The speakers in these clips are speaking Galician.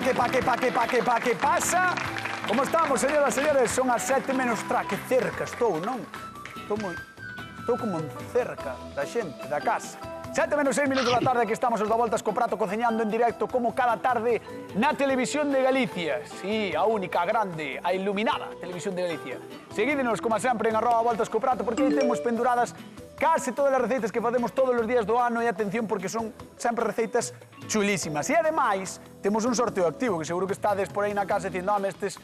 que pasa? Como estamos, señoras e señores? Son as 7 menos tra. Que cerca estou, non? Estou como cerca da xente, da casa. 7 menos 6 minutos da tarde, que estamos os da Voltas co Prato cociñando en directo como cada tarde na Televisión de Galicia. Sí, a única, a grande, a iluminada Televisión de Galicia. Seguídenos, como sempre, en @Voltas co Prato, porque aí temos penduradas case todas as receitas que facemos todos os días do ano, e atención, porque son sempre receitas chulísimas. E ademais, temos un sorteo activo, que seguro que estades por aí na casa dicindo, estes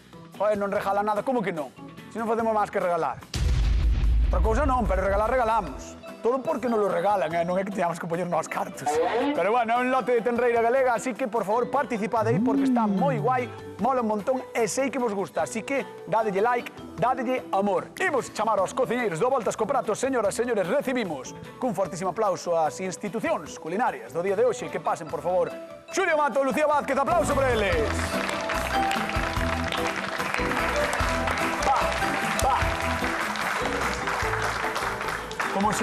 non regalan nada. Como que non? Se non facemos máis que regalar. Outra cousa non, pero regalar regalamos. Todo porque non lo regalan, non é que teñamos que poñer novas cartas. Pero bueno, é un lote de tenreira galega, así que, por favor, participad aí porque está moi guai, mola un montón e sei que vos gusta. Así que, dadelle like, dadelle amor. Imos chamar aos cociñeiros do Voltas co Prato. Señoras e señores, recibimos cun fortísimo aplauso ás institucións culinarias do día de hoxe. Que pasen, por favor, Xulio Mato, Lucía Vázquez, aplauso por eles. Como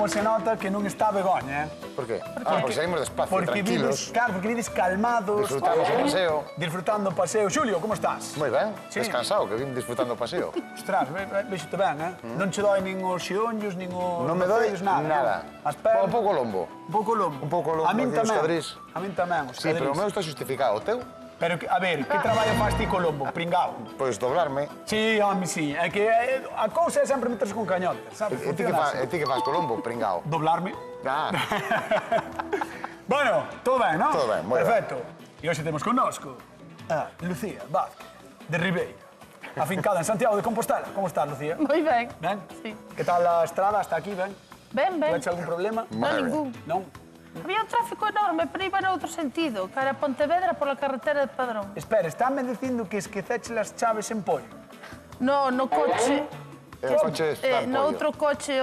se nota que non está Begoña, Por qué? Porque saímos despacio, tranquilos. Claro, porque vides calmados. Disfrutamos o paseo. Disfrutando o paseo. Xulio, como estás? Moi ben, Sí. descansado, que vim disfrutando o paseo. Ostras, vexote ben, Non che doi nin os xeonllos, nin os... Non me doi nada. As pernas... Un pouco lombo. Un pouco lombo. Un pouco lombo, A min aquí os tamén. cadrís. A min tamén, os Sí, pero o cadrís. meu está justificado. O teu? Pero, a ver, que traballo faz ti co lombo? Pringao. Pois doblarme. Sí, home, sí. É que a cousa é sempre meterse con cañotes, sabes? E ti que faz co lombo? Pringao. Doblarme. Ah, Bueno, todo ben, non? Todo ben, moi ben. Perfecto. E hoxe temos connosco a Lucía Vázquez, de Ribeira, afincada en Santiago de Compostela. Como estás, Lucía? Moi ben. Ben? Sí. Que tal a estrada hasta aquí, ben? Ben, ben. Tuveche algún problema? Non Madre. ningún. Non? Había un tráfico enorme, pero iba no outro sentido, cara a Pontevedra pola carretera de Padrón. Espera, estáme dicindo que esqueceche as chaves en pollo. No coche... o coche está en no pollo.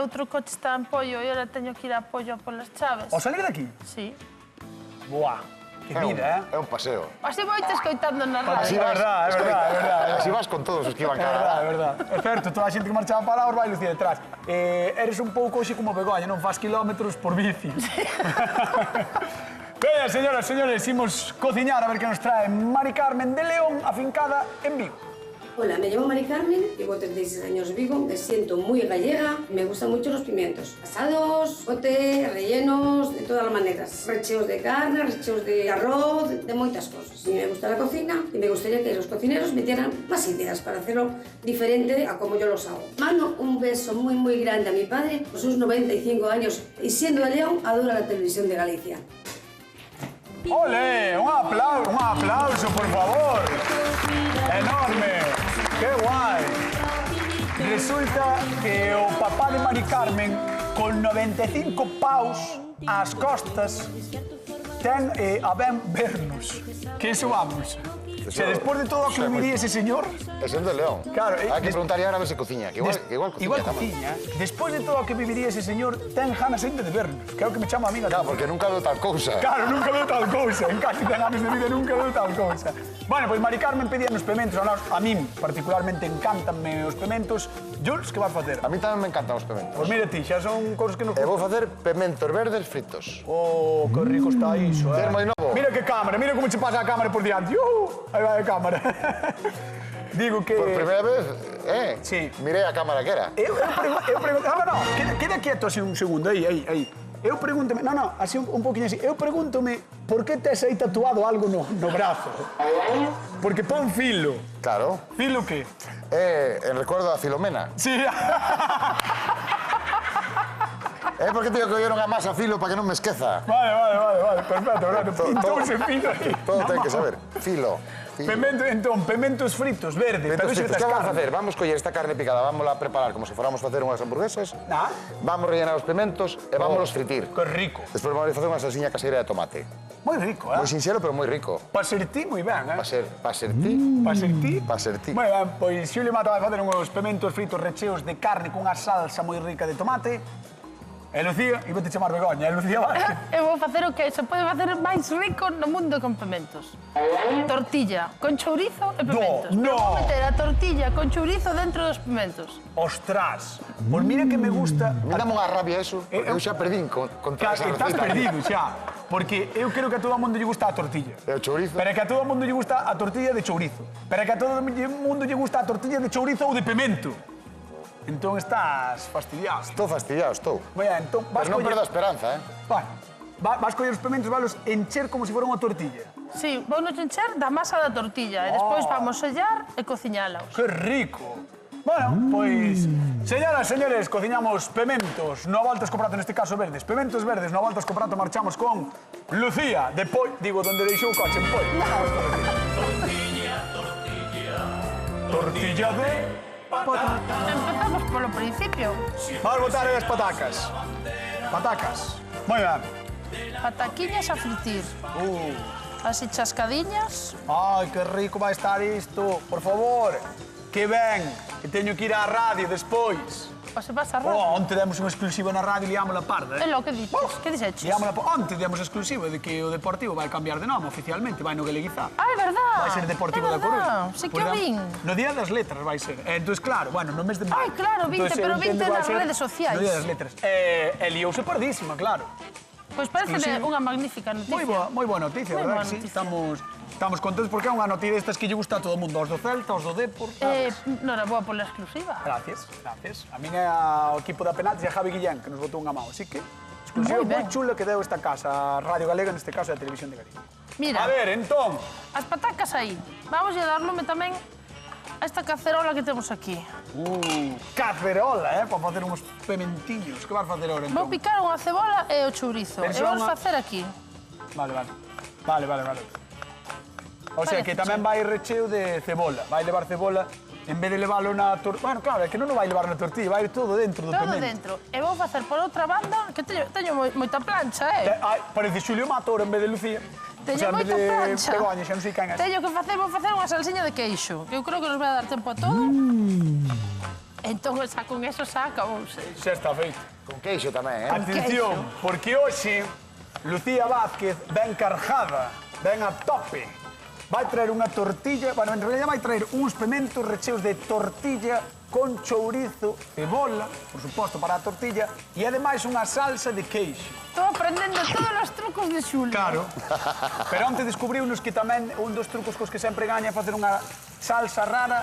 outro coche está en pollo e ahora teño que ir a pollo polas chaves. Ao salir de aquí? Sí. Buah, que vida, É un paseo. Así vou te escoitando na radio. Así É vas, verdad, é verdad. Así vas con todos os que iban É cara. verdad. É certo, toda a xente que marchaba para lá, os vai Lucía detrás. Eres un pouco hoxe como Begoña, non faz kilómetros por bici. Veña, señoras e señores, imos cociñar a ver que nos trae Mari Carmen de León, afincada en Vigo. Hola, me llamo Mari Carmen, llevo 36 años en Vigo, me siento muy gallega, me gustan mucho los pimientos. Asados, bote, rellenos, de todas las maneras. Recheos de carne, recheos de arroz, de moitas cosas. Y me gusta la cocina y me gustaría que los cocineros me dieran más ideas para hacerlo diferente a como yo los hago. Mando un beso muy, muy grande a mi padre, por sus 95 años, y siendo de León, adora la televisión de Galicia. ¡Ole! Un aplauso, por favor. Enorme. ¡Qué guai! Resulta que o papá de Mari Carmen, con 95 paus ás costas, ten a ben vernos. Que iso vamos. Se despois de todo o que viviría ese señor... É sendo de León. Claro, Hai que preguntarle ahora a ver se cociña, que igual cociña Igual tamén. cociña. Despois de todo o que viviría ese señor, ten ganas ainda de vernos. Que é o que me chama a mí. Claro, porque nunca veo tal cousa. Claro, nunca veo tal cousa. En casi 100 anos de vida nunca veo tal cousa. Bueno, pois Mari Carmen pedía nos pementos. A min, particularmente, encantanme os pementos. Jules, que vas facer? A mí tamén me encantan os pementos. Pois mira ti, xa son cousas que nos... E vou facer pementos verdes fritos. Oh, que rico está iso, Ter moi novo. Mira que cámara, mira como che pasa a cámara por diante. Aí vai a cámara. Digo que... Por primeira vez, Sí. mirei a cámara que era. Eu pregunto... No, queda quieto así un segundo, aí. Eu pregúntome... No, así un poquinho así. Eu pregúntome por que tes aí tatuado algo no brazo. Porque pon filo. Claro. Filo que? En recordo a Filomena. Sí. É porque teño que oír unha masa filo para que non me esqueza. Vale. Perfecto. Pintouse filo aí. Todo ten que saber. Filo. Pementos fritos, verdes. Pementos fritos, que vamos a facer? Vamos coller esta carne picada, vamos a preparar como se fóramos facer unhas hamburguesas. Vamos rellenar os pementos e vamos los fritir. Que rico. Despois vamos a facer unha salsiña caseira de tomate. Moi rico, Moi sinxelo, pero moi rico. Pa ser ti, moi ben, Pa ser ti. Moi ben, pois Xulio Mata vai facer uns pementos fritos recheos de carne cunha salsa moi rica de tomate. E Lucía, iba te chamar Begoña, Lucía Vázquez. Eu vou facer o que se pode facer máis rico no mundo con pementos. Tortilla con chourizo e pementos. No. Vou meter a tortilla con chourizo dentro dos pementos. Ostras, pois mira que me gusta... Me dame unha rabia eso, porque eu xa perdín contra esa Estás receta. perdido xa. porque eu creo que a todo o mundo lle gusta a tortilla. E o chourizo? Pero é que a todo o mundo lle gusta a tortilla de chourizo. Pero é que a todo o mundo lle gusta a tortilla de chourizo ou de pemento. Entón estás fastidiado. Estou fastidiado, estou. Moi ben, entón vas Pero non perdo a coller... esperanza, Bueno, vas coller os pementos, valos encher como se fora unha tortilla. Sí, vamos encher da masa da tortilla e despois vamos sellar e cociñalos. ¡Qué rico! Bueno, pois, señoras, señores, cociñamos pementos no Voltas co Prato, neste caso verdes. Pementos verdes no Voltas co Prato marchamos con Lucía, de Poi... Digo, donde deixou o coche, en Poi. Tortilla de... Empezamos polo principio. Vamos botar as patacas. Patacas. Moi ben. Pataquiñas a fritir. Así chascadiñas. Ai, que rico vai estar isto. Por favor, que ben, que teño que ir á radio despois. O se pasa rápido. Onte demos unha exclusiva na radio e liámola parda, É lo que dices. Que dixeches? Onte demos exclusiva de que o Deportivo vai cambiar de nome oficialmente, vai no galeguizar. Ah, é verdad. Vai ser Deportivo da Coruña. Sí que o vin. No Día das Letras vai ser. Entón, claro, bueno, no mes de maio. Ai, claro, vinte, Entón, pero eu vinte entendo vai nas ser redes sociais. No Día das Letras. E liouse pardísima, claro. Pois parece unha magnífica noticia. Moi boa noticia, Moi verdad? boa Sí, noticia. estamos contentos porque é unha noticia destas que lle gusta a todo o mundo, aos do Celta, aos do Depor. Noraboa pola exclusiva. Gracias, gracias. A min é o equipo da Penaltis e a Javi Guillén que nos botou unha mão, así que exclusiva Moi ben. moi chula que deu esta casa, a Radio Galega, neste caso a Televisión de Galicia. Mira, A ver, entón, as patacas aí. Vamos a dar lume tamén a esta cacerola que temos aquí. cacerola, para facer uns pementiños. Que vas facer ahora, entón? Vou picar unha cebola e o chourizo. E Pero vamos unha- facer aquí. Vale. O sea, que tamén vai recheo de cebola. Vai levar cebola, en vez de levarlo na tortilla... Bueno, claro, é que non o vai levar na tortilla, vai ir todo dentro do Todo pemento. dentro. E vou facer por outra banda, que teño moita plancha, Ai, parece Xulio Mato ahora en vez de Lucía. Teño O sea, en vez moita de plancha. Begoña, xa non sei quen é. Teño que facer, vou facer unha salsiña de queixo, que eu creo que nos vai dar tempo a todo. Entón, xa con eso xa acabouse. Xa está feito. Con queixo tamén, Atención, porque hoxe Lucía Vázquez ven cargada, ven a tope. Vai traer unha tortilla, bueno, en realidad vai traer uns pementos recheos de tortilla con chourizo, cebola, por suposto, para a tortilla, e ademais unha salsa de queixo. Estou aprendendo todos os trucos de Xulio. Claro. Pero onte descubriunos que tamén un dos trucos cos que sempre gaña é facer unha salsa rara,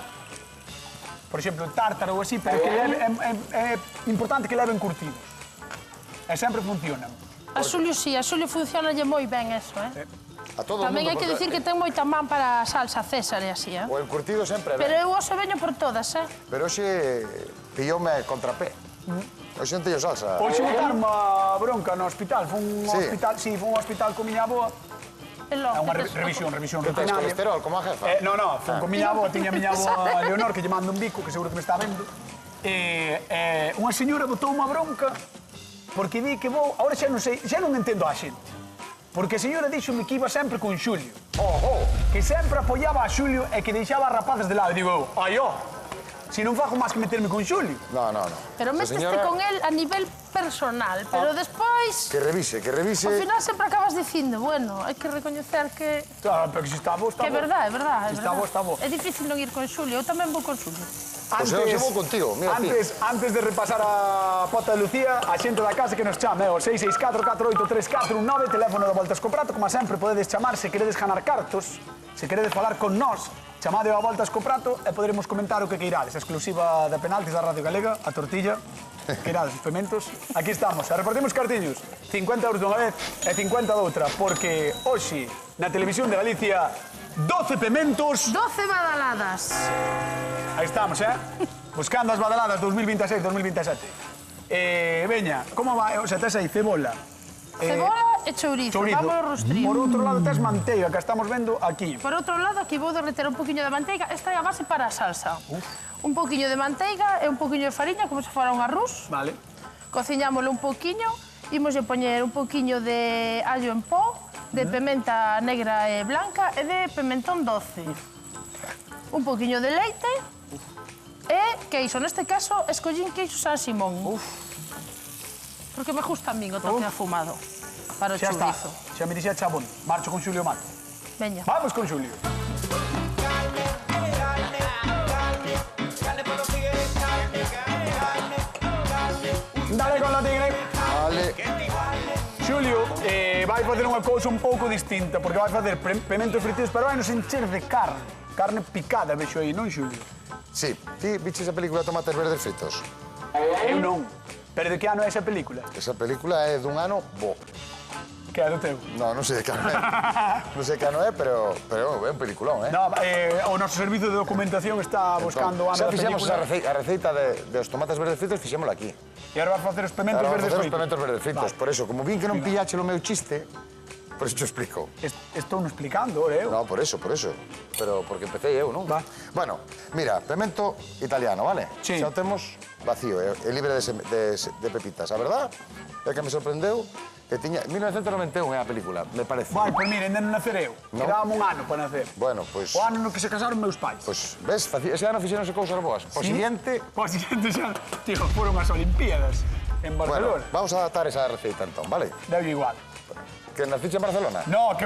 por exemplo, tártaro ou así, pero que é importante que leven curtidos. E sempre funcionan. A Xulio sí, a Xulio funciona moi ben eso, A todo o Tamén mundo, hai que porque dicir que ten moita man para a salsa César e así, O encurtido sempre Pero ben. eu hoxe veño por todas, Pero hoxe pilloume contrapé. Hoxe non teño salsa. Hoxe botaron unha bronca no hospital. Fun Sí. un hospital con miña avoa. É É unha revisión Que tens rutinaria. colesterol, como a jefa? No, fun con miña avoa, tiña miña avoa Leonor, que lle manda un bico, que seguro que me está vendo. Unha señora botou unha bronca porque di que vou... Ahora xa non sei, xa non entendo a xente. Porque a señora díxome que iba sempre con Xulio. Que sempre apoiaba a Xulio e que deixaba as rapaces de lado. E digo eu, si non fago máis que meterme con Xulio. No. Pero Esa meteste señora, con el a nivel personal, pero despois... Que revise. Ao final sempre acabas dicindo, bueno, hai que recoñecer que... Claro, pero que se está bo, está Que é bo. verdade, é verdade. Si está bo, está bo. É difícil non ir con Xulio, eu tamén vou con Xulio. Pois eu xe vou contigo, mira ti. Antes de repasar a pota de Lucía, a xente da casa que nos chame, o 664-483-419, teléfono da Voltas co Prato, como sempre podedes chamar se queredes ganar cartos, se queredes falar con nós, chamade a Voltas co Prato e poderemos comentar o que queirades. Exclusiva de Penaltis da Radio Galega, a tortilla, queirades, os pementos. Aquí estamos, e repartimos cartiños, 50 euros dunha vez e 50 doutra, porque hoxe, na Televisión de Galicia, 12 pementos... 12 badaladas. Aí estamos, buscando as badaladas 2026-2027. Veña, como vai? O sea, tes aí cebola. Cebola e chourizo, vamos ao rostrío. Por outro lado, tes manteiga, que estamos vendo aquí. Por outro lado, aquí vou derreter un poquinho de manteiga. Esta é a base para a salsa. Un poquinho de manteiga e un poquinho de fariña, como se fora un arroz. Vale. Cociñámoslo un poquinho. Imos poñer un poquinho de allo en pó, de pementa negra e blanca e de pimentón doce. Un poquinho de leite e queixo. Neste caso, escollín queixo San Simón. Porque me gusta a min o toque afumado para o Xa está. chourizo. Xa me dixía Chabón. Marcho con Xulio Mato. Veña. Vamos con Xulio. Dale con la tigre. Vale. Xulio vai facer unha cousa un pouco distinta, porque vai facer pementos fritidos, pero vai nos encher de carne. Carne picada, vexo aí, non, Xulio? Sí, ti viches a película Tomates Verdes Fritos? Eu non. Pero de que ano é esa película? Esa película é dun ano bo. Que é do teu? No, non sei de que ano é. Non sei que ano é, pero é un peliculón, No, o noso servizo de documentación está buscando o ano da película. Xa fixemos a receita dos tomates verdes fritos, fixémola aquí. E agora vas facer os pementos verdes Os fritos. pementos verdes fritos, por eso, como vin que non pillache o meu chiste, por eso te explico. Estou non explicando, eu. No, por eso. Pero porque empecé eu, non? Va. Bueno, mira, pemento italiano, vale? Sí. Xa o temos vacío, é libre de pepitas. A verdad é que me sorprendeu que tiña... 1991 é a película, me parece. Vai, pois mira, ainda non nacer eu. Quedábamos un ano para nacer. Bueno, pois... O ano no que se casaron meus pais. Pois, ves, ese ano fixeronse cousas boas. O siguiente... O siguiente xa, tío, foron as Olimpíadas en Bueno, Barcelona. vamos a adaptar esa receita entón, vale? Deu igual. Que naciste en Barcelona? No, que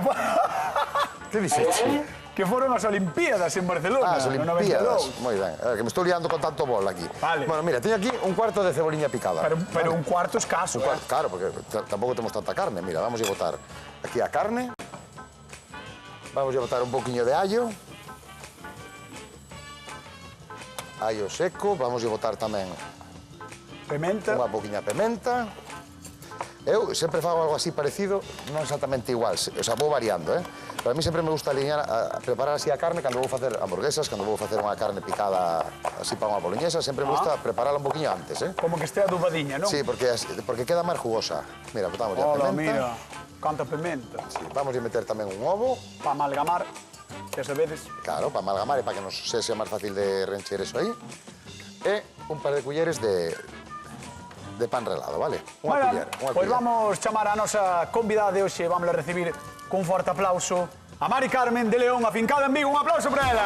Que dixeche? que foron as Olimpíadas en Barcelona. As no Olimpíadas. 92. Moi ben. Que me estou liando con tanto bol aquí. Vale. Bueno, mira, teño aquí un cuarto de cebolinha picada. Pero un cuarto escaso, Claro, porque tampouco temos tanta carne. Mira, vamos a botar aquí a carne. Vamos a botar un poquinho de allo. Allo seco. Vamos a botar tamén Pementa. unha poquinha pementa. Eu sempre fago algo así parecido, non exactamente igual, o sea, vou variando, Pero a mí sempre me gusta preparar así a carne cando vou facer hamburguesas, cando vou facer unha carne picada así para unha boloñesa, sempre me gusta prepararla un poquinho antes, Como que estea adubadiña, non? Sí, porque queda máis jugosa. Mira, botamos a Hola, pementa. mira, canta pementa. Sí, vamos a meter tamén un ovo, Para amalgamar, que sabedes. claro, para amalgamar e para que nos sea máis fácil de rencher eso aí. E un par de culleres de pan relado, vale? Bueno, Unha pois culler. vamos chamar a nosa convidada de hoxe, vamos a recibir con forte aplauso a Mari Carmen de León, afincada en Vigo. Un aplauso para ela.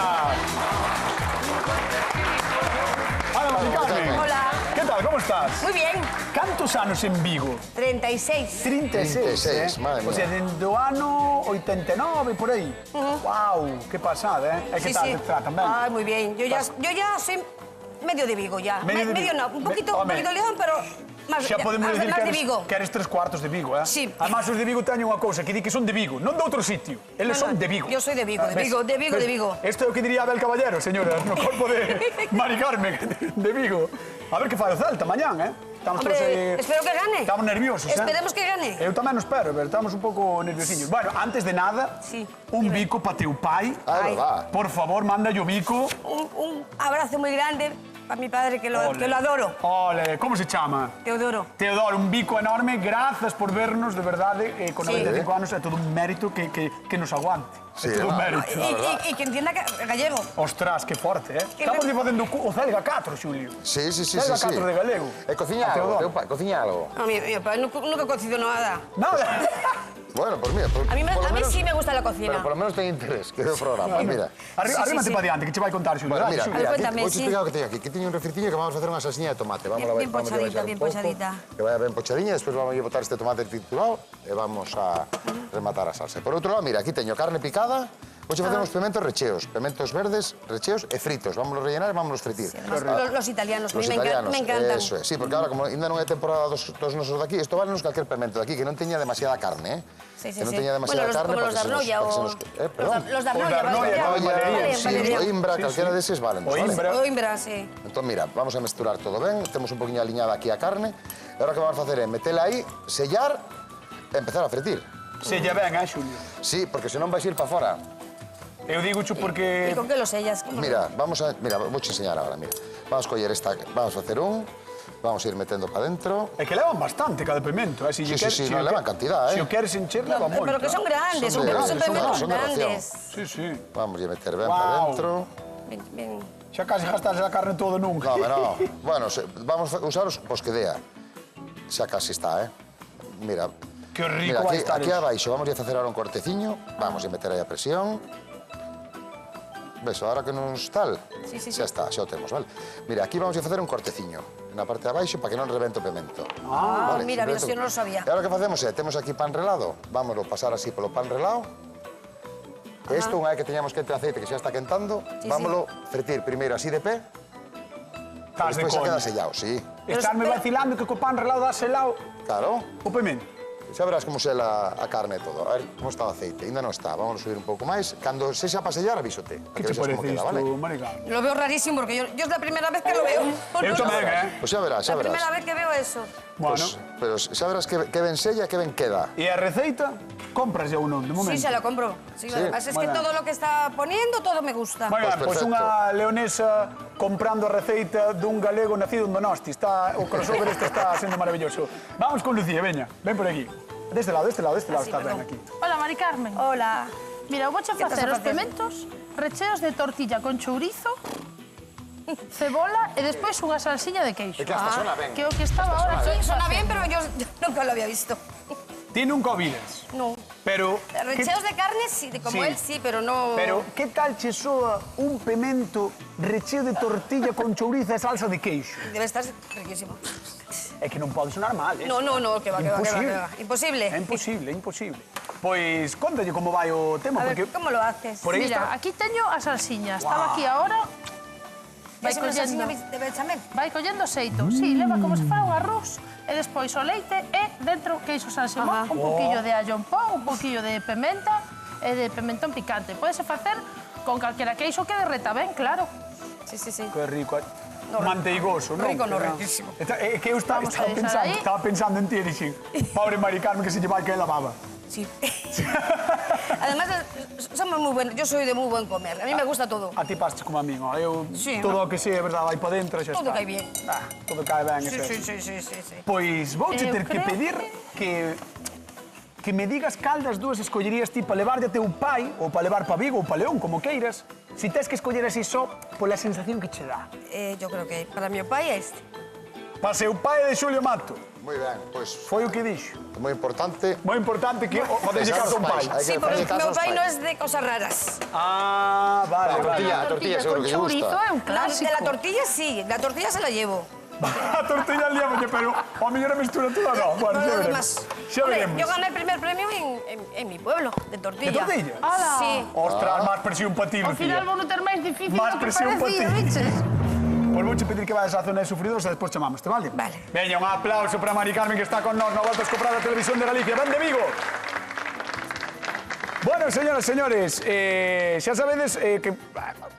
Hola, Mari Carmen. Hola. Que tal, como estás? Muy bien. Cantos anos en Vigo? 36. 36, madre mía. O sea, dende o ano 89, por aí. Guau, que pasada, E que tal te tratan, ben? Ay, muy bien. Yo ya soy medio de Vigo ya. Medio de Medio Vigo. no, un poquito León, pero más, Xa podemos más, decir más que de eres, Vigo. que eres 3/4 de Vigo, Sí. Además, os de Vigo teñen unha cousa, que di que son de Vigo, non de outro sitio. Eles son de Vigo. Yo soy de Vigo, de ¿Ves? Vigo, de Vigo, ¿Ves? de Vigo. Isto é o que diría Abel Caballero, señora, no corpo de Mari Carmen, de Vigo. A ver que fai o Celta mañán, Estamos Hombre, todos, espero que gane. Estamos nerviosos, Esperemos que gane. Eu tamén o espero, pero estamos un pouco nerviosiños. Bueno, antes de nada, Sí, un dime. bico para teu pai. Ahí va. Por favor, manda yo bico. Un abrazo muy grande para mi padre, que lo adoro. Ole, como se chama? Teodoro. Teodoro, un bico enorme, grazas por vernos, de verdade, con Sí. 95 anos é todo un mérito que nos aguante. Sí, é todo un no, mérito. Y que entienda gallego. Ostras, que forte, Que Estamos me- facendo o Celga 4, Xulio. Sí. Celga 4 de galego. E cociña A algo, Teodoro. teu pai, cociña algo. No, mi padre nunca cocido nada. Nada. Bueno, pues mira, A mí sí me gusta la Pero cocina. por lo menos ten interés, que é o programa, mira. Arrímate sí. para diante, que che vai contar, Xulio. Bueno, Dale, mira, Xulio. mira, aquí, cuéntame, vou sí. explicar o que teño aquí. Que teño un refritinho que vamos a facer unha salsiña de tomate. Vamos Bien vamos pochadita, baixar un bien pouco, pochadita. Que vaya ben pochadiña, despois vamos a botar este tomate triturado e vamos a rematar a salsa. Por outro lado, mira, aquí teño carne picada. Hoxe facemos pementos recheos, pementos verdes, recheos e fritos. Vamos a rellenar e vamos a fritir. Los italianos, a Los mí italianos, me encantan. eso é. Sí, porque ahora, como ainda non é temporada dos nosos daqui, isto vale nos calquer pemento daqui, que non teña demasiada carne, Sí, Que non teña demasiada carne como los de Arnoia perdón. Los de Os de Arnoia, Arnoia, vale, Sí, vale, o Imbra, calquera deses valen. O Imbra. O Imbra, sí. Entón, mira, vamos a mesturar todo ben, temos un poquinho aliñada aquí a carne, e agora que vamos a facer é metela aí, sellar e empezar a fretir. Se lle ben, Xulio. Sí, porque senón vais ir para fora. Eu digo porque... ¿Y con qué lo sellas? ¿Cómo? Mira, vou te enseñar agora, mira. Vamos a coller esta, vamos a facer vamos a ir metendo para dentro. É que levan bastante cada pemento, Si lle Sí, queres- sí, si no, lle levan quer- cantidad, Se o queres encher, leva moito. Pero que son grandes, Son de son grandes, pemenos son de ración. grandes. Sí, sí. Vamos a meter ben Guau. para dentro. Bien, bien. Xa casi gastaste a carne todo nunca. No, no. Bueno, vamos a usar os que dea. Xa casi está, Mira. Que rico Mira, vai estar aquí eso. abaixo vamos a facer ahora un corteciño. Vamos a meter aí a presión. Ves, ahora que nos tal, Sí, sí, xa está, xa o temos, vale? Mira, aquí vamos a facer un corteciño na parte de abaixo para que non rebente o pemento. Mira, mira, si yo no lo sabía. E agora que facemos temos aquí pan relado, vámoslo pasar así polo pan relado. E isto, unha vez que teñamos quente aceite que xa está quentando, Sí, vámoslo fretir primeiro así de pé, Estás de despois xa coña. queda sellado, sí. Estás me Pero- vacilando que co pan relado dá selado Claro. o pemento. xa verás como sela a carne e todo. A ver como está o aceite. Ainda non está, vamos a subir un pouco máis. Cando sexa para sellar, avísote. Que te parece isto, Mari Carmen? Lo veo rarísimo porque yo es la primera vez que lo veo. Eu tamén, Pois xa verás, xa La verás. primera vez que veo eso. Bueno, Pero xa verás que ben sella, que ben queda. e a receita, compras ya ou non, de momento? Sí, se la compro. Sí, además es que Bueno. todo lo que está poniendo, todo me gusta. Moi ben, Pois pois perfecto. unha leonesa comprando a receita dun galego nacido en Donosti. O crossover este está sendo maravilloso. Vamos con Lucía, veña, ven por aquí. Deste lado, sí, está ben perdón. aquí. Hola, Mari Carmen. Hola. Mira, vou che Que estás facer a os facer? pementos recheos de tortilla con chourizo, cebola e despois unha salsiña de queixo. É que hasta sona ben. Que é o que estaba ahora aquí. Suena bien, facendo. pero yo nunca lo había visto. Ti nunca o vides, No. pero... Recheos de carne sí, como Sí. él sí, pero no... Pero que tal che soa un pemento recheo de tortilla con chourizo e salsa de queixo? Debe estar riquísimo. É que non pode sonar mal, eh? No, que va. Imposible. É imposible, é imposible. Pois, contalle como vai o tema, A ver, porque... ¿cómo lo haces? Por aí Mira, está... aquí teño a salsiña. Estaba aquí ahora. Vai ¿Es una salsiña collendo, de bechamel? vai collendo xeito. Sí, leva como se fora un arroz. E despois o leite e dentro queixo salsemón, un poquillo de allo en pó, un poquillo de pementa e de pimentón picante. Pódese facer con calquera queixo que derreta ben, claro. Sí. Que rico, eh? No, manteigoso, non? rico, no, Era- riquísimo. É que eu estaba Vamos a deixar aí. pensando en ti e dixen, pobre Mari Carmen, que se lle vai que ela baba. Sí. Además, somos muy buenos. Yo soy de muy buen comer. A mí me gusta todo. A ti pastes como a min, ó. Eu, Sí, todo o que sei, é verdade, vai para dentro e xa Todo está. cae bien. Todo cae ben, Sí, ese. sí. Pois vouche Eu ter que creo pedir que me digas cal das dúas escollerías ti para levarlle a teu pai, ou para levar para Vigo, ou para León, como queiras, si tes que escoller así só pola sensación que che dá. Yo creo que para mi papá es este. Para seu pai de Xulio Mato, Moi ben, pois foi o que dixo. é moi importante. Moi importante que o fadelle Pensar caso a un nos pai. pais, hai que Sí, porque facerlle mi caso aos papá no pais. es de cosas raras. Ah, vale, La tortilla, vale. la tortilla seguro con que lle chourizo gusta. é un clásico. De la tortilla sí, la tortilla se la llevo. A tortilla al día, pero a mellor a mistura toda non. Bueno, No, xa lo veremos. demás. Xa Hombre, veremos. yo gané el primer premio en mi pueblo, de tortilla. ¿De tortilla? Ala. Sí. Ostras, máis presión para ti, Ao Lucía. final vou non ter máis difícil Más do que presión para parecía, ti. biches. Pois vouche pedir que vayas á zona de sufridos e despois chamámoste, vale? Vale. Veña, un aplauso para Mari Carmen que está con nós no Volta a Escoprar da Televisión de Galicia. Ven de Vigo. Bueno, señoras e señores, xa sabedes que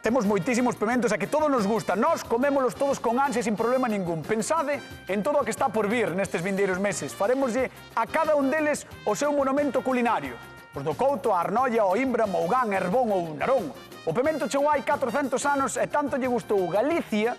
temos moitísimos pementos e que todos nos gustan. Nós comémolos todos con ansia sin problema ningún. Pensade en todo o que está por vir nestes vindeiros meses. Faremoslle a cada un deles o seu monumento culinario. Os do Couto, a Arnoia, o Imbra, Mougán, Herbón ou Narón. O pemento chegou hai 400 anos e tanto lle gustou Galicia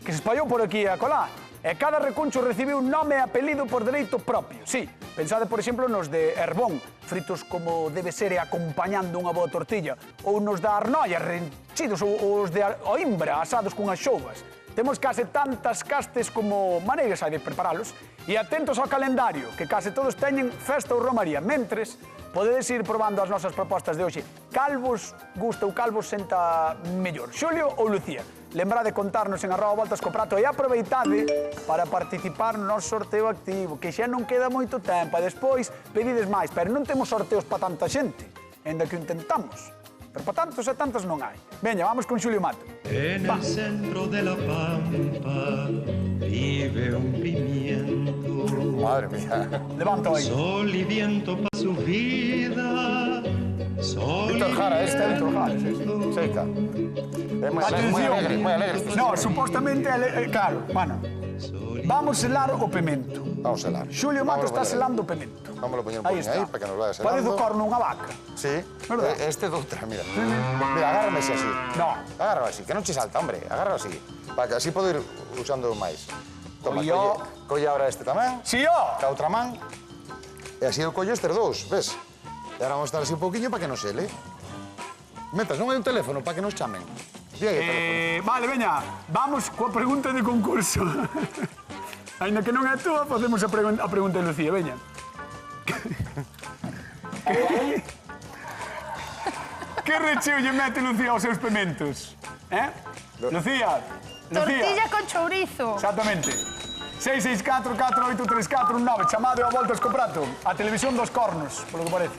que se espallou por aquí e acolá. E cada recuncho recibiu un nome e apelido por dereito propio. Sí, pensade, por exemplo, nos de Herbón, fritos como debe ser e acompañando unha boa tortilla. Ou nos da Arnoia, renchidos, ou os de Oimbra, asados cunhas xouvas. Temos case tantas castes como maneiras hai de preparalos. E atentos ao calendario, que case todos teñen festa ou romaría. Mentres, podedes ir probando as nosas propostas de hoxe. Cal vos gusta ou cal vos senta mellor, Xulio ou Lucía? Lembrade contarnos en @voltascoprato e aproveitade para participar no noso sorteo activo, que xa non queda moito tempo, e despois pedides máis, pero non temos sorteos para tanta xente, ainda que o intentamos. Pero para tantos e tantas non hai. Veña, vamos con Xulio Mato. En el centro de la pampa vive un pimiento. Madre mía. Levanta aí. Sol y viento para su vida. Sol Víctor Jara, este Víctor Jara, sí. Seca. É moi alegre, moi alegre. No, supostamente, claro, bueno. Vamos selar o pemento. Vamos a helar. Xulio Mato está selando o pemento. Vamos a poñer un poquinho aí para que nos vaya selando. Parece o corno unha vaca. Sí, ¿Verdad? este doutra, mira. Mira, agárrame así. No. Agárralo así, que non che salta, hombre. Agárralo así. Para que así podo ir usando máis. Toma, Colló. colle ahora este tamén. Si, ó! Ca outra man. E así eu collo estes dous, ves? E agora vamos a estar así un poquinho para que nos sele. Mentas, non hai un teléfono para que nos chamen. Diga aí o teléfono. Vale, veña, vamos coa pregunta de concurso. Ainda que non é túa, facemos a pregunta de Lucía, veña. Que recheo lle mete Lucía aos seus pementos? Lucía? Tortilla con chourizo. Exactamente. 664-483419, chamado a Volta a Escoprato, a televisión dos cornos, polo que parece.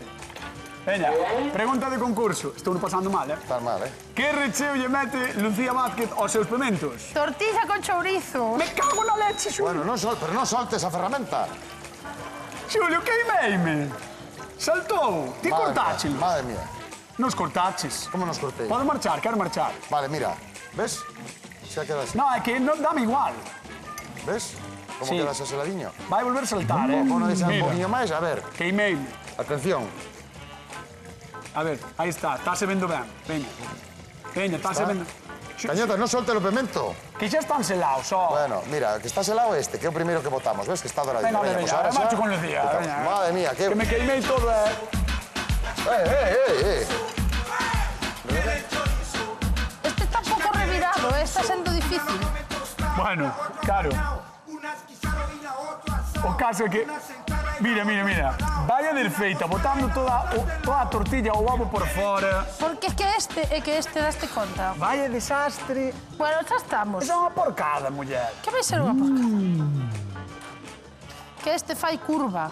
Veña, pregunta de concurso. Estou pasando mal, Estás mal, Que recheo lle mete Lucía Vázquez aos seus pementos? Tortilla con chourizo. Me cago na leche, Xulio. Bueno, pero non soltes a ferramenta. Xulio, queimeime. Saltou. Ti cortáchelo. Madre mía. Nos cortaches. ¿Cómo nos corté? Podo marchar, quero marchar. Vale, mira. ¿Ves? Se queda así. No, é que non dame igual. ¿Ves? ¿Cómo Sí. queda ese seladiño? Vai volver a saltar, Pono deixar un Mira, poquinho máis, a ver. queimeime. Atención. A ver, aí está vendo ben. Veña. Veña, estáse vendo. Cañota, non solte o pimento. Que xa están selados, ó. Bueno, mira, que está selado este, que é o primeiro que botamos, ves que está doradito. Venga, veña, pues ahora xa marcho con Lucía. botamos. Veña, Madre mía, que... Que me queimei todo, Este está un pouco revirado, está sendo difícil. Bueno, claro. O caso é que... Mira. Vaya desfeita, botando toda a tortilla ou ovo por fora. Porque é que este daste conta. Vaya desastre. Bueno, xa estamos. É unha porcada, muller. Que vai ser unha porca? Que este fai curva.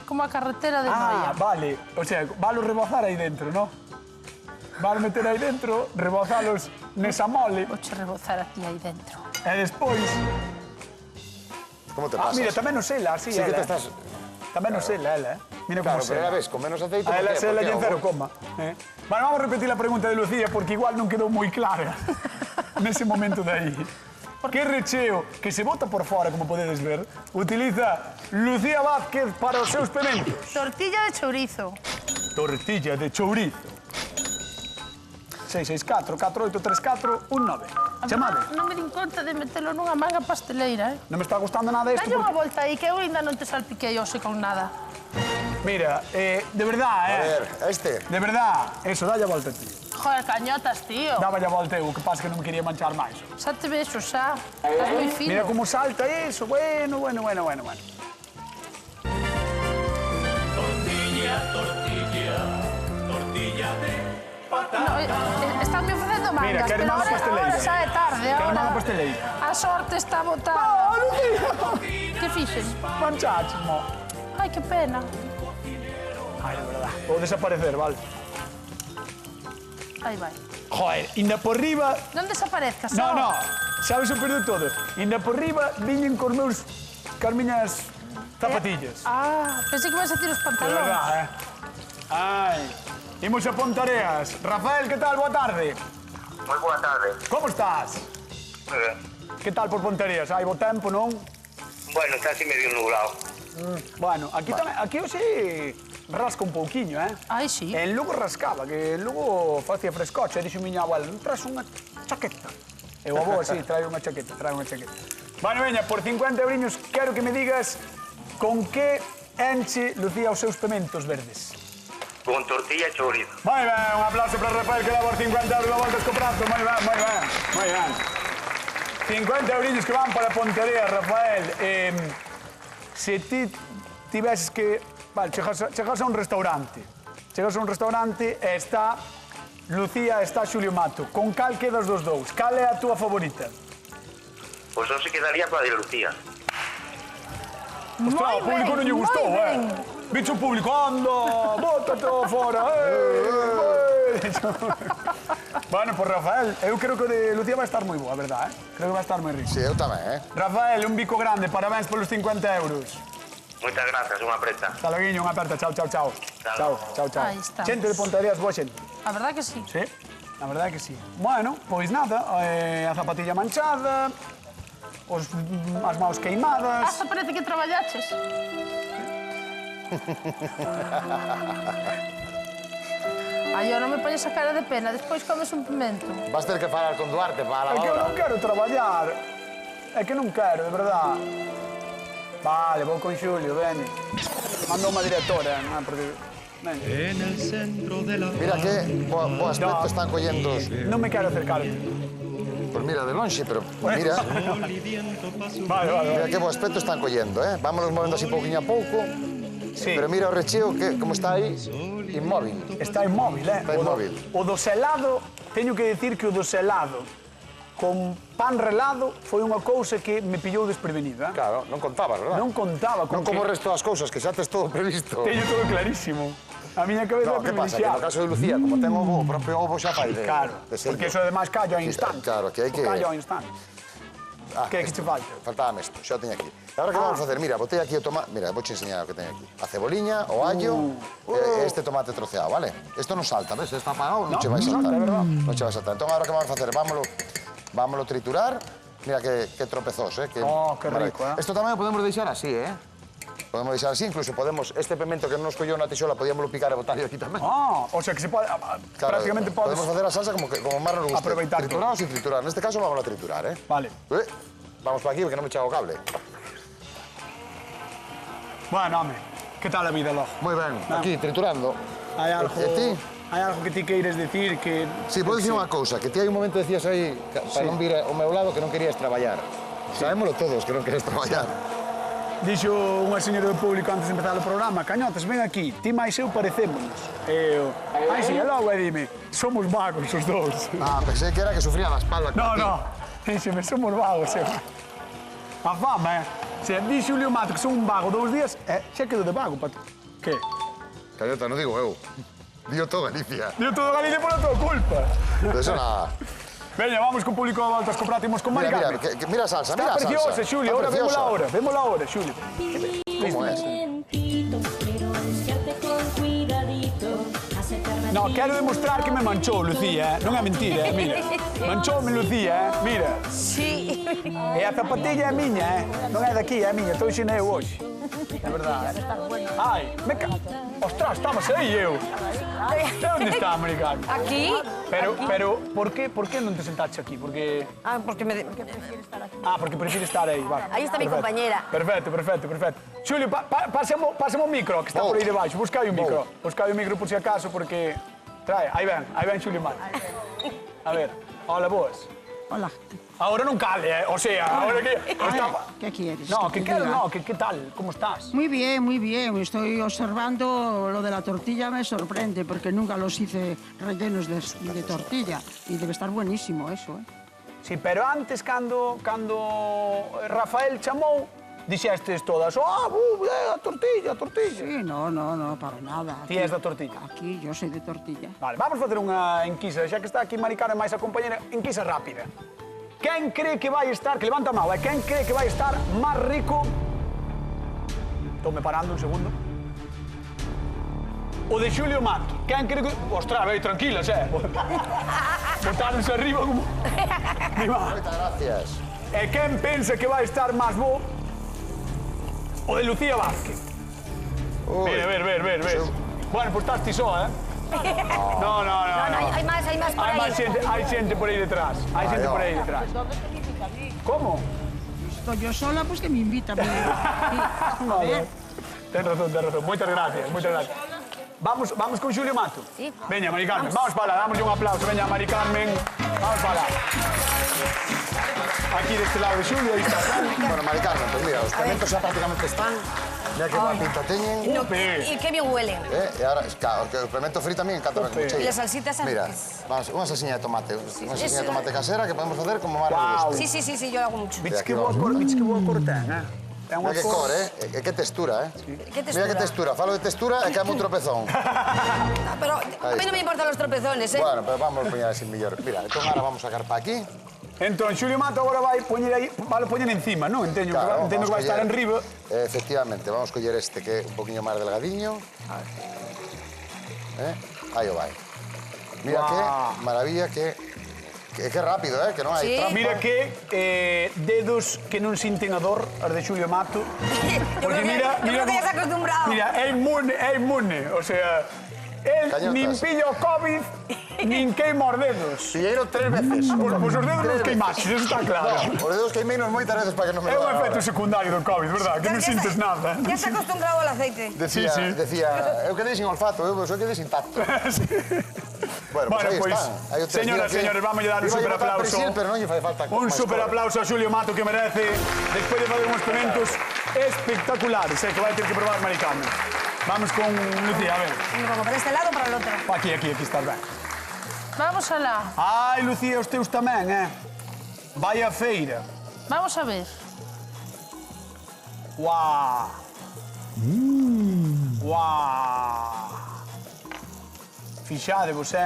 Como a carretera de María. Vale. O sea, valo rebozar aí dentro, ¿no? Valo meter aí dentro, rebozalos nesa mole Vouche rebozar a ti aí dentro. e despois... ¿Cómo te pasas? Mira, tamén nos sela, así, Sí que ela. te estás... Tamén nos sela, ela, Mira como Claro, pero sela. ya ves, con menos aceite... A ¿por ela qué? sela ¿Por qué? en cero coma. Bueno, vamos a repetir la pregunta de Lucía porque igual non quedou moi clara nese momento de aí. Que recheo que se bota por fora, como podedes ver, utiliza Lucía Vázquez para os seus pementos? Tortilla de chourizo. Tortilla de chourizo. 664 4834 19. Chamade. Non me din conta de metelo nunha manga pasteleira, Non me está gustando nada isto Dalle unha porque... volta aí, que eu ainda non te salpiquei hoxe con nada. Mira, de verdad, A ver, este. De verdad. Eso, dalle a volta, tío. Joder, cañotas, tío. Dáballe a volta eu, que pasa que non me quería manchar máis. Xa te vexo, xa. Estás moi fino. Mira como salta eso. Bueno. No, estánme ofrecendo mangas, Mira, quero pero manga pasteleira. ahora xa é tarde. Quero Ahora manga pasteleira. a sorte está botada. Que fixes? Manchaches, mo. Ai, que pena. Ai, de verdad. Vou desaparecer, vale. Aí vai. Joder, inda por riba... Non desaparezcas, só. No. Sabes o perdo todo. Inda por riba viñen cos miñas zapatillas. Pensei que ibas a decir os De pantalóns. verdad, Ai. Imos a Pontareas. Rafael, que tal? Boa tarde. Moi boa tarde. Como estás? Moi ben. Que tal por Pontareas? Hai bo tempo, non? Bueno, está así medio nublado. Bueno, aquí hoxe rasca un pouquiño, Ai, sí. En Lugo rascaba, que en Lugo facía frescoche, e dixo miña abuela, non traes unha chaqueta. E o avó así, trae unha chaqueta. Bueno, veña, por 50 euriños quero que me digas con que enche Lucía os seus pementos verdes. Con tortilla e chourizo. Moi ben, un aplauso para Rafael que dá por 50 euros a voltas co prato. Moi ben. 50 euriños que van para Ponterea, Rafael. Se ti tiveses que... Vale, chegas a un restaurante. E está Lucía e está Xulio Mato. Con cal quedas dos dous? Cal é a túa favorita? Pois non se quedaría coa de Lucía. Ostras, ao público non lle gustou, Bicho público, anda, bótate fora, Bueno, pues Rafael, eu creo que o de Lucía vai estar moi boa, a verdad, Creo que vai estar moi rico. Sí, eu tamén, Rafael, un bico grande, parabéns polos 50 euros. Moitas grazas, unha preta. Hasta loguiño, unha aperta, chao. Chao. Aí estamos. Xente de Ponteareas, boa xente. A verdad que sí. Sí, a verdad que sí. Bueno, pois nada, a zapatilla manchada, as maus queimadas... Hasta parece que traballaches. Ai, eu non me poñes a cara de pena, despois comes un pimento. Vas ter que falar con Duarte para É a que eu lavadora. non quero traballar. É que non quero, de verdad. Vale, vou con Xulio, vene. Mandou unha directora, non porque... Ven. En el centro de la Mira que bo aspecto No. están collendo os... Non me quero acercar. Pois mira, de lonxe, pero mira... sol y viento paso. Vale. Mira que bo aspecto están collendo, Vámonos movendo así pouquinho a pouco. Sí. Pero mira o recheo que como está aí, inmóvil. Está inmóvil, Está inmóvil. O do selado, teño que decir que o do selado con pan relado foi unha cousa que me pillou desprevenida. Claro, non contabas, verdad? Non contaba con Non como o que... resto das cousas, que xa tes todo previsto. Teño todo clarísimo. A miña cabeza No, é que pasa? Que no privilexiada. caso de Lucía, como ten ovo, o propio ovo xa fai de... Claro, de sello. porque eso además callo ao instante. Claro, que hai que... Callo ao instante. Que é que te falta? Faltábame isto, xa o teño aquí. E agora que vamos a facer? Mira, botei aquí o tomate... Mira, vou enseñar o que teño aquí. A ceboliña, o allo, e este tomate troceado, vale? Isto non salta, ves? Está apagado, non che vai saltar. Non che vai saltar. Entón, agora que vamos a facer? Vámolo triturar. Mira que tropezós, que que rico, Isto tamén o podemos deixar así, Podemos deixar así, incluso podemos... Este pimento que non nos collou na tixola, podíamos picar e botar aquí tamén. O sea que se pode... Prácticamente podes... Podemos facer a salsa como máis nos guste. Aproveitar triturar ou sin triturar. Neste caso, vamos a triturar, Vale. Vamos para aquí, porque non me chego o cable. Bueno, home, que tal a vida, logo? Moi ben, aquí, triturando. Hai algo... E ti? Hai algo que ti queires decir que... Sí, vou dicir unha cousa, que ti hai un momento decías aí, para non vir ao meu lado, que non querías traballar. Sabémoslo todos, que non queres traballar. Dixo unha señora do público antes de empezar o programa, Cañotas, ven aquí, ti máis eu parecémonos. E eu, sí, e logo dime, somos vagos os dous. Pensei que era que sufría da espalda. No, díxeme, somos vagos, A fama, Se di Xulio Mato que son un vago 2 días, xa quedo de vago, pato. Que? Cañota, non digo eu. Dio todo Galicia. Dio todo Galicia pola tua culpa. Eso nada. Veña, vamos con público a voltas, compratimos con Mari Carmen. Mira a salsa, mira a salsa. Está preciosa, Xulio, ahora vémola ahora, Xulio. ¿Cómo es? No, quero demostrar que me manchou, Lucía, non é mentira, mira. Manchoume, Lucía, mira. Sí. E a zapatilla é miña, non é daqui, é miña, estou xinei hoxe. É verdade. Ai, ostras, estamos aí eu. Onde está, Mari Carmen? Aquí. Pero, por que non te sentaste aquí? Porque... Porque porque prefieres estar aí, vale. Aí está mi compañera. Perfecto. Xulio, pásame o micro, que está por aí debaixo. Buscai o micro. Buscai o micro por si acaso, porque... Trae, aí ven Xulio Mato. A ver, hola, boas. Hola. Ahora non cale, o sea, ahora que... ¿Qué quieres? No, que tal? ¿Cómo estás? Muy bien, muy bien. Estoy observando lo de la tortilla, me sorprende, porque nunca los hice rellenos de tortilla. Y debe estar buenísimo eso, Sí, pero antes, cando Rafael chamou, dixestes todas, a tortilla. Sí, no, para nada. Ti és da tortilla? Aquí yo soy de tortilla. Vale, vamos facer unha enquisa, xa que está aquí Mari Carmen máis a compañera, enquisa rápida. Quen cree que vai estar, que levanta a mão, quen cree que vai estar máis rico? Estou-me parando un segundo. O de Xulio Mato. Quen cree que... Ostras, vei, tranquilas, Botáronse arriba como... Moitas gracias. E quen pensa que vai estar máis bo? O de Lucía Vázquez. Ver. Bueno, pues estás ti só, No. Hay más por ahí. Hai xente por aí detrás. ¿Cómo? Estoy yo sola, pues que me invita. Vale. Ten razón. Moitas gracias. Vamos con Xulio Mato? Sí. Veña, Mari Carmen, vamos para lá, dámoslle un aplauso. Veña, Mari Carmen, vamos para lá. Aquí deste lado de Xulio, aí está. Bueno, Mari Carmen, pues mira, os pementos xa prácticamente están. Mira que boa pinta teñen. Y qué bien huelen. E agora, claro, que o pimento frito tamén encanta que Y las salsitas... Mira, vamos, unha salsiña de tomate. Unha salsiña de tomate casera que podemos facer como máis nos guste. Sí, yo lo hago mucho. Viste que boa cor ten, Mira que cor, E que textura, ¿Qué textura? Mira que textura. Falo de textura e cae un tropezón. Pero a mí no me importan los tropezones, Bueno, pero vamos a poñer así mellor. Mira, entón ahora vamos a sacar para aquí. Entón, Xulio Mato agora vai poñer aí, vale poñer encima, non? Entendo que vai estar en riba. Efectivamente, vamos coller este que é un poquinho máis delgadiño. Aí o vai. Mira que maravilla, que rápido, que non hai trampa. Mira que dedos que non sinten a dor, as de Xulio Mato. Porque mira, yo creo que ya se ha acostumbrado. Mira, é inmune, o sea, él nin pilla o COVID, nin queima os dedos. Pilleiro 3 veces. Pois os dedos non queimaxe, eso está claro. Os dedos queimeinos moitas veces para que non me É un efecto secundario do COVID, verdad? Que non sintes nada. Ya se ha acostumbrado al aceite. Decía, eu quedei sin olfato, eu quedei sin tacto. Bueno, pues aí están. Señoras e señores, vamos a dar un super aplauso. Pero non lle fai falta. Un super aplauso a Xulio Mato que merece, despois de fazer uns experimentos espectaculares, que vai ter que probar Mari Carmen. Vamos con Lucía, a ver. Como para este lado o para el otro. Aquí estás ben. Vamos alá. Ai, Lucía, os teus tamén, Vai a feira. Vamos a ver. Guau. Guau. Fixadevos,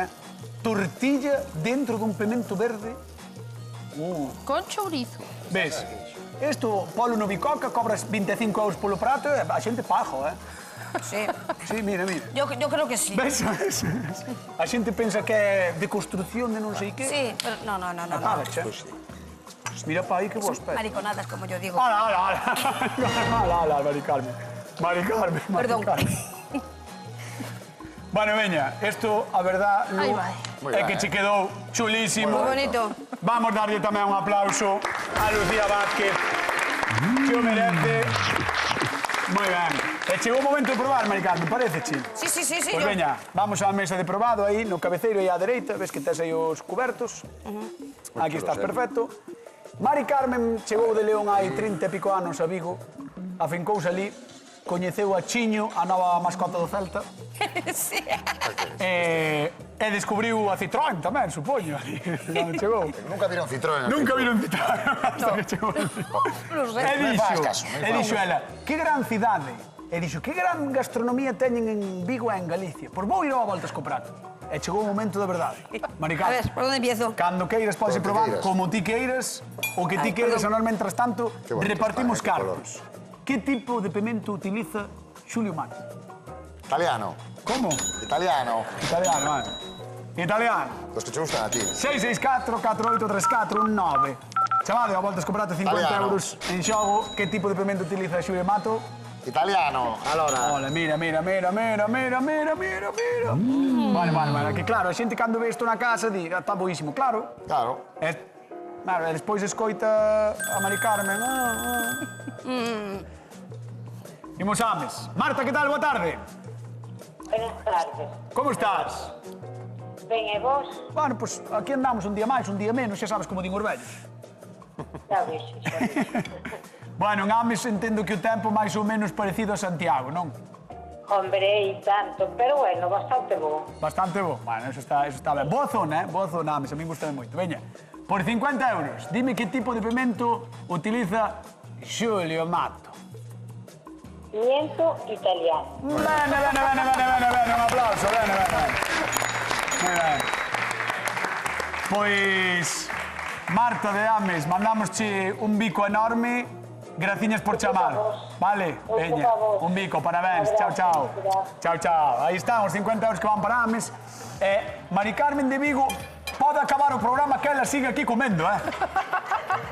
tortilla dentro dun pimento verde. Con chourizo. Ves? Isto, polo no Bicoca, cobras 25 euros polo prato e a xente pajo, Sí. Sí, mira, mira. Yo creo que sí. Ves? A xente pensa que é de construcción de non sei que. Sí, pero no. Paga, che. Mira pa aí que vos pés. Mariconadas, como yo digo. Ala, Mari Carmen. Perdón. Bueno, veña, isto, a verdad, Lu, Aí vai. é que che quedou chulísimo. Muy bonito. Vamos darlle tamén un aplauso a Lucía Vázquez, que o merece. Moi ben. E chegou o momento de probar, Mari Carmen, parece, che? Sí. Pois veña, vamos á mesa de probado aí, no cabeceiro e á dereita, ves que tes aí os cubertos. Aquí estás, perfecto. Mari Carmen chegou de León hai 30 e pico anos a Vigo, afincouse ali, coñeceu a Chiño, a nova mascota do Celta, Sí. e descubriu a Citroën tamén, supoño, ali, cando chegou. Nunca viron Citroën. Nunca viron Citroën hasta que chegou. E dixo ela, que gran cidade, e dixo, que gran gastronomía teñen en Vigo e en Galicia, pois vou ir a voltas co prato. E chegou o momento da verdade. Mari A ver, Carmen, ¿por dónde empiezo? cando queiras podes Por onde probar queiras. como ti queiras, o que ti Ai, queiras, e perdón. nós, mentras tanto, Qué bonito repartimos está, qué color. cartos. Que tipo de pimento utiliza Xulio Mato? Italiano. Como? Italiano. Italiano, Italiano. Los que te gustan a ti. 664-4834-19. Chamade, a voltas comprato 50 Italiano. euros en xogo. Que tipo de pimento utiliza Xulio Mato? Italiano. Allora. Ola, mira. Vale, que claro, a xente cando ve isto na casa di, está boísimo, claro. Claro. Claro, e despois escoita a Mari Carmen. Imos ames. Marta, que tal? Boa tarde. Buenas tardes. Como estás? Ben, e vos? Bueno, pois aquí andamos un día máis, un día menos, xa sabes como din os vellos. Xa vexo. Bueno, en Ames entendo que o tempo máis ou menos parecido a Santiago, non? Hombre, e tanto, pero bueno, bastante bo. Bastante bo. Bueno, eso está ben. Boa zona, Ames, a mí gusta moito. Veña, por 50 euros, dime que tipo de pimento utiliza Xulio Mato. Pimiento italiano. Bene, un aplauso, bene. Moi ben. Pois, Marta de Ames, mandámosche un bico enorme. Graciñas por chamar. Vale, veña, un bico, parabéns. Chao. Aí están os 50 euros que van para Ames. Mari Carmen de Vigo pode acabar o programa que ela sigue aquí comendo,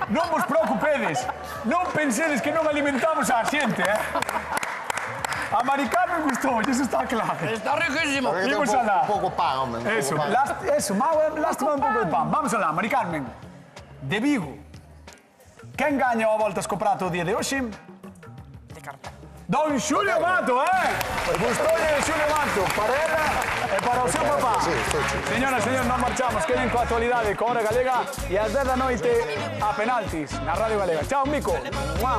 Non vos preocupedes. Non pensedes que non alimentamos a xente, A Mari Carmen gustou, iso está claro. Está riquísimo. Imos alá. Un pouco pan, hombre. Eso, lástima un pouco de pan. Vamos alá, Mari Carmen. De Vigo. Quen gaña a voltas co prato o día de hoxe? De carta. Don Xulio Mato, Gustoulle de Xulio Mato, para ela e para o seu papá. Señoras, señores, non marchamos, queden coa actualidade, coa Hora Galega e ás 10 da noite a penaltis na Radio Galega. Chao, Mico. Mua.